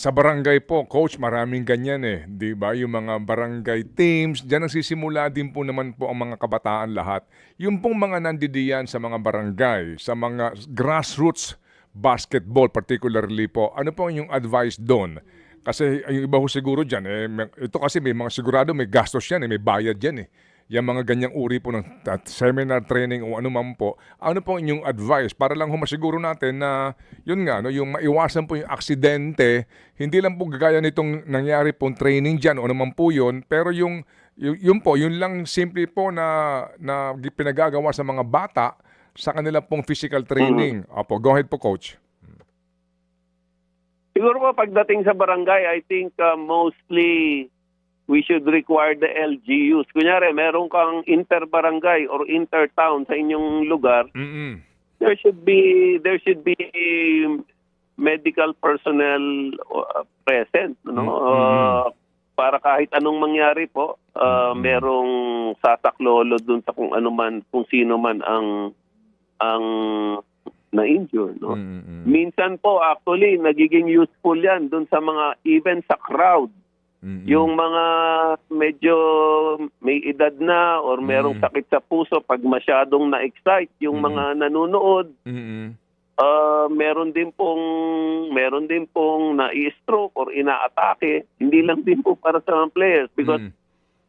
Sa barangay po, coach, maraming ganyan eh. 'Di ba? Yung mga barangay teams, diyan nagsisimula din po naman po ang mga kabataan lahat. Yung pong mga nandidiyan sa mga barangay, sa mga grassroots basketball particularly po, ano po yung advice doon? Kasi yung iba ho siguro diyan ito kasi may mga sigurado may gastos yan may bayad yan eh. Yung mga ganyang uri po ng seminar training o ano man po, ano po inyong advice para lang ho masiguro natin na yun nga, no, yung maiwasan po yung aksidente, hindi lang po gagaya nitong nangyari pong training dyan o ano man po yun, pero yun po, yun lang simple po na pinagagawa sa mga bata sa kanila pong physical training. Opo, go ahead po, coach. Siguro po pagdating sa barangay, I think mostly we should require the LGUs. Kunyari, meron kang inter-barangay or inter-town sa inyong lugar, there should be medical personnel present, no? Para kahit anong mangyari po, merong sasaklolo dun sa kung ano man, kung sino man ang na-injure, no? Minsan po actually nagiging useful 'yan dun sa mga even sa crowd. Yung mga medyo may edad na or merong sakit sa puso pag masyadong na-excite yung mga nanonood, meron din pong na-stroke or inaatake. Hindi lang din po para sa mga players because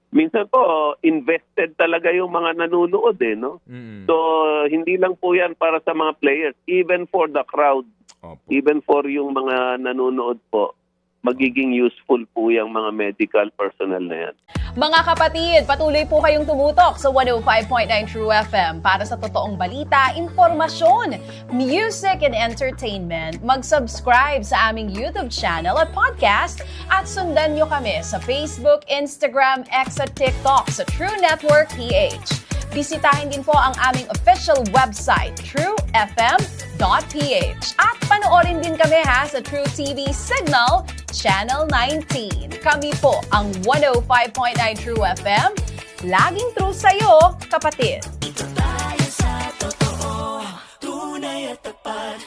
minsan po invested talaga yung mga nanonood no? So hindi lang po yan para sa mga players, even for the crowd, even for yung mga nanonood po. Magiging useful po yung mga medical personnel na yan. Mga kapatid, patuloy po kayong tumutok sa 105.9 True FM para sa totoong balita, impormasyon, music and entertainment. Mag-subscribe sa aming YouTube channel at podcast at sundan nyo kami sa Facebook, Instagram, X at TikTok sa True Network PH. Bisitahin din po ang aming official website, truefm.ph. At panoorin din kami sa True TV Signal, Channel 19. Kami po ang 105.9 True FM. Laging true sa'yo, kapatid.